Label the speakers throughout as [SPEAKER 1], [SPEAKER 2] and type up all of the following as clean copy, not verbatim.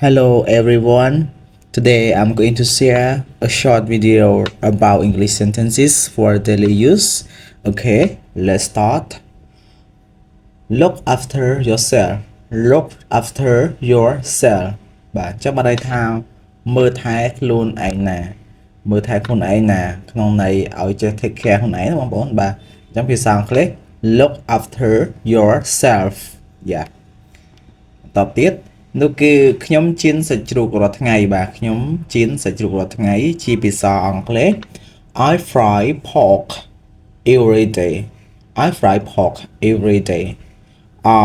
[SPEAKER 1] Hello everyone. Today I'm going to share a short video about English sentences for daily use. Okay, let's start. Look after yourself. Look after yourself. Bạn chắc bạn đây thao mơ thái luôn ảnh nè. Mơ thái luôn ảnh nè.ក្នុងnàyឲ្យចេះ take care ខ្លួនឯងបងប្អូនបាទអញ្ចឹងភាសាអង់គ្លេស look after yourself. Yeah. តបទៀតនោះគឺខ្ញុំជៀនសាច់ជ្រូករាល់ថ្ងៃបាទខ្ញុំជៀនសាច់ជ្រូករាល់ថ្ងៃជាភាសាអង់គ្លេស I fry pork every day. I fry pork every day.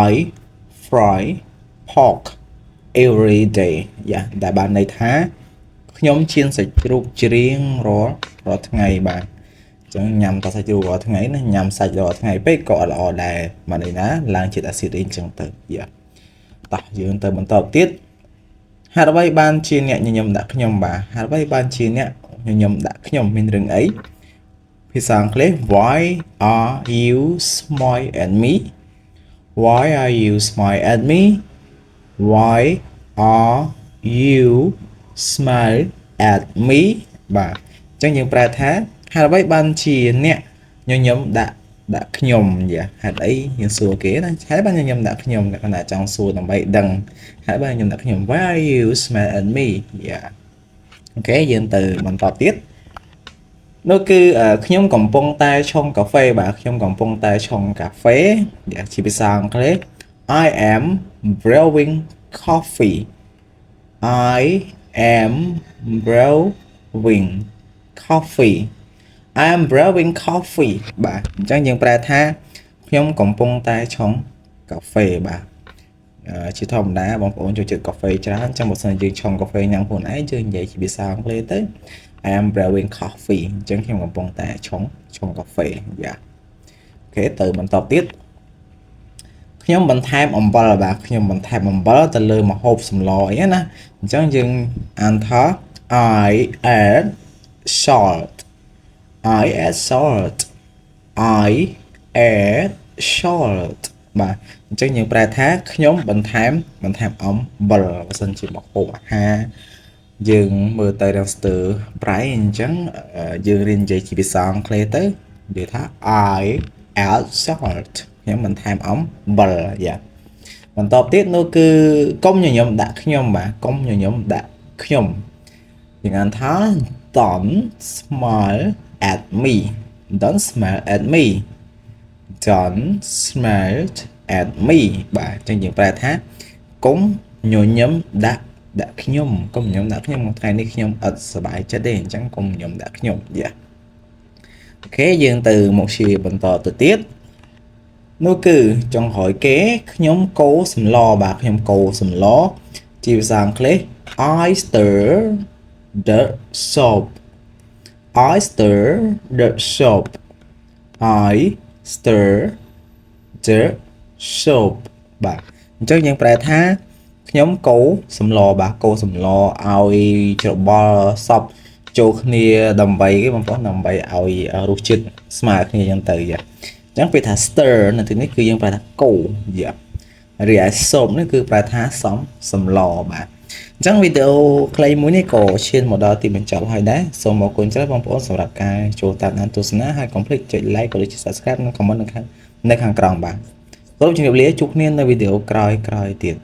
[SPEAKER 1] I fry pork every day. យ៉ាដែលបានន័យថាខ្ញុំជៀនសាច់ជ្រូកជារៀងរាល់ថ្ងៃបាទអញ្ចឹងញ៉ាំតែសាច់ជ្រូករាល់ថ្ងៃណាញ៉ាំសាច់រាល់ថ្ងៃពេកក៏អត់ល្អដែរមកនេះណាឡើងជាតិអាស៊ីតអីអញ្ចឹងទៅយ៉ាតោះយើងទៅបន្តទៀតហេតុអ្វីបានជាអ្នកញញឹមដាក់ខ្ញុំបាទហេតុអ្វីបានជាអ្នកញញឹមដាក់ខ្ញុំមានរឿងអីភាសាអង់គ្លេស Why are you smile at me? Why are you smile at me? Why are you smile at me? បាទអញ្ចឹងយើងប្រែថាហេតុអ្វីបានជាអ្នកញញឹមដាក់ខ្ញុំយ៉ាហេតុអីយើងសួរគេណាហេតុបានញញឹមដាក់ខ្ញុំអ្នកណាចង់សួរដើម្បីដឹងហេតុបានញញឹមដាក់ខ្ញុំ Why are you smile at me យ៉ាអូខេយើងទៅបន្តទៀតនោះគឺខ្ញុំកំពុងតែឆុងកាហ្វេបាទខ្ញុំកំពុងតែឆុងកាហ្វេជាភាសាអង់គ្លេស I am brewing coffee. I am brewing coffee. I am brewing coffee បាទអញ្ចឹងយើងប្រែថាខ្ញុំកំពុងតែឆុងកាហ្វេបាទជាធម្មតាបងប្អូនចូលចិត្តកាហ្វេច្រើនអញ្ចឹងបើសិនយើងឆុងកាហ្វេញ៉ាំខ្លួនឯងយើងនិយាយជាភាសាអង់គ្លេសទៅ I am brewing coffee អញ្ចឹងខ្ញុំកំពុងតែឆុងកាហ្វេយ៉ាអូខេទៅបន្តទៀតខ្ញុំបន្ថែមអំបិលបាទខ្ញុំបន្ថែមអំបិលទៅលើម្ហូបសម្លអីណាអញ្ចឹងយើងអានថា I add salt. I add salt. I add salt បាទអញ្ចឹងយើងប្រែថាខ្ញុំបន្ថែមអំបិលបើសិនជាម្ហូបអាហារយើងមើលទៅដល់ស្ទើរប្រៃអញ្ចឹងយើងរៀននិយាយជាភាសាអង់គ្លេសទៅនិយាយថា I add salt ខ្ញុំបន្ថែមអំបិលយ៉ាបន្តទៀតនោះគឺកុំញញឹមដាក់ខ្ញុំបាទកុំញញឹមដាក់ខ្ញុំយើងអានថា Don't smile at me. Don't smile at me. Don't smile at me បាទអញ្ចឹងយើងប្រែថាកុំញញឹមដាក់ខ្ញុំកុំញញឹមដាក់ខ្ញុំថ្ងៃនេះខ្ញុំអត់សប្បាយចិត្តទេអញ្ចឹងកុំញញឹមដាក់ខ្ញុំយ៉ាអូខេយើងទៅមកជាបន្តទៅទៀតនោះគឺចុងក្រោយគេខ្ញុំកូរសម្លបាទខ្ញុំកូរសម្លជាភាសាអង់គ្លេស I stir the soup. I stir the soup. I stir the soup បាទអញ្ចឹងយើងប្រែថាខ្ញុំកូរសម្លបាទកូរសម្លឲ្យច្របល់សពចូលគ្នាដើម្បីគេបងប្អូនដើម្បីឲ្យរសជាតិស្មើគ្នាអញ្ចឹងទៅយ៉ាអញ្ចឹងពេលថា stir នៅទីនេះគឺយើងប្រែថាកូរយ៉ារីឯ soup នេះគឺប្រែថាសម្លបាទអញ្ចឹងវីដេអូខ្លីមួយនេះក៏ឈានមកដល់ទីបញ្ចប់ហើយដែរសូមអរគុណច្រើនបងប្អូនសម្រាប់ការចូលតាមដានទស្សនាហើយកុំភ្លេចចុច like ក៏ដូចជា subscribe និង comment នៅខាងក្រោមបាទសូមជម្រាបលាជួបគ្នានៅវីដេអូក្រោយទៀត